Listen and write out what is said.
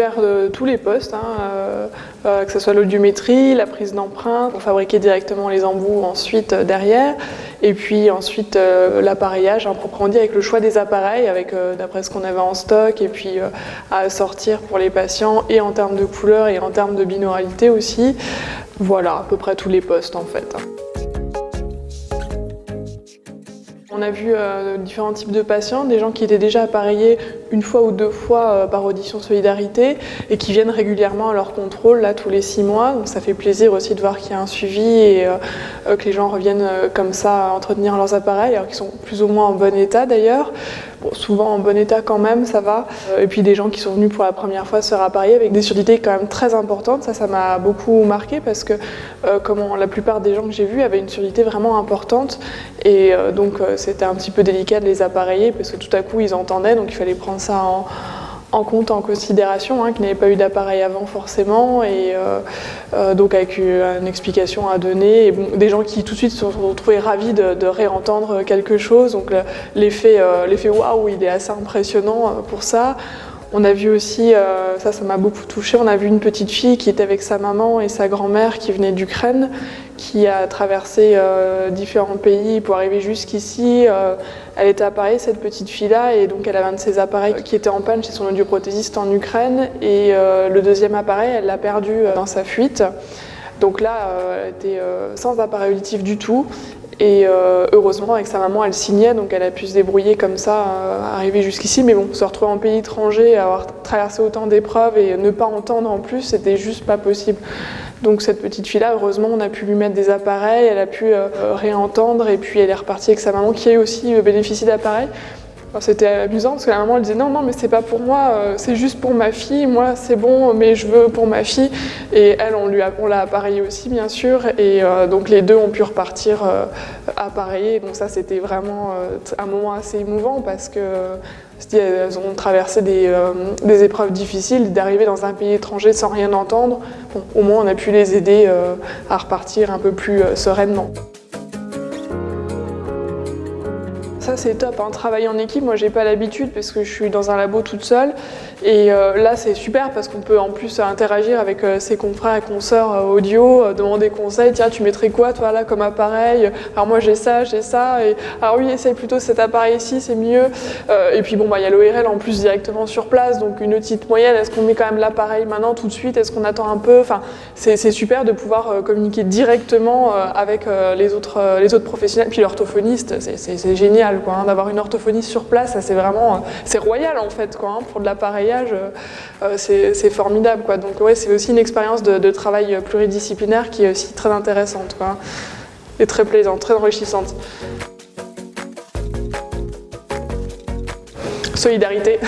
faire tous les postes, que ce soit l'audiométrie, la prise d'empreinte, pour fabriquer directement les embouts ensuite derrière, et puis ensuite l'appareillage, proprement dit, avec le choix des appareils, avec d'après ce qu'on avait en stock, et puis à sortir pour les patients, et en termes de couleur et en termes de binauralité aussi. Voilà, à peu près tous les postes en fait. On a vu différents types de patients, des gens qui étaient déjà appareillés une fois ou deux fois par Audition Solidarité et qui viennent régulièrement à leur contrôle là, tous les 6 mois. Donc ça fait plaisir aussi de voir qu'il y a un suivi et que les gens reviennent comme ça à entretenir leurs appareils, alors qu'ils sont plus ou moins en bon état d'ailleurs. Bon, souvent en bon état quand même, ça va. Et puis des gens qui sont venus pour la première fois se faire appareiller avec des surdités quand même très importantes. Ça m'a beaucoup marqué parce que la plupart des gens que j'ai vus avaient une surdité vraiment importante. Et donc c'était un petit peu délicat de les appareiller parce que tout à coup ils entendaient, donc il fallait prendre ça en compte, en considération, qu'ils n'avaient pas eu d'appareil avant forcément, et donc avec une explication à donner. Et bon, des gens qui tout de suite se sont retrouvés ravis de réentendre quelque chose, donc l'effet waouh, il est assez impressionnant pour ça. On a vu aussi, ça m'a beaucoup touchée, on a vu une petite fille qui était avec sa maman et sa grand-mère qui venait d'Ukraine, qui a traversé différents pays pour arriver jusqu'ici. Elle était appareillée, cette petite fille-là, et donc elle avait un de ses appareils qui était en panne chez son audioprothésiste en Ukraine, et le deuxième appareil, elle l'a perdu dans sa fuite. Donc là, elle était sans appareil auditif du tout. Et heureusement, avec sa maman, elle signait, donc elle a pu se débrouiller comme ça, arriver jusqu'ici. Mais bon, se retrouver en pays étranger, avoir traversé autant d'épreuves et ne pas entendre en plus, c'était juste pas possible. Donc cette petite fille-là, heureusement, on a pu lui mettre des appareils, elle a pu réentendre, et puis elle est repartie avec sa maman qui a aussi bénéficié d'appareils. C'était amusant parce que la maman elle disait non mais c'est pas pour moi, c'est juste pour ma fille, moi c'est bon mais je veux pour ma fille, et elle on l'a appareillée aussi bien sûr, et donc les deux ont pu repartir appareillés. Donc ça c'était vraiment un moment assez émouvant parce que elles ont traversé des épreuves difficiles, d'arriver dans un pays étranger sans rien entendre. Bon, au moins on a pu les aider à repartir un peu plus sereinement. Ça c'est top, travailler en équipe, moi j'ai pas l'habitude parce que je suis dans un labo toute seule, et là c'est super parce qu'on peut en plus interagir avec ses confrères et consoeurs audio, demander conseil, tiens tu mettrais quoi toi là comme appareil, alors moi j'ai ça, et alors oui essaye plutôt cet appareil ici c'est mieux, et puis bon il y a l'ORL en plus directement sur place, donc une petite moyenne, est-ce qu'on met quand même l'appareil maintenant tout de suite, est-ce qu'on attend un peu, c'est super de pouvoir communiquer directement avec les autres professionnels, puis l'orthophoniste, c'est génial. D'avoir une orthophoniste sur place, ça, c'est royal en fait, pour de l'appareillage, c'est formidable, Donc ouais, c'est aussi une expérience de travail pluridisciplinaire qui est aussi très intéressante, et très plaisante, très enrichissante. Solidarité.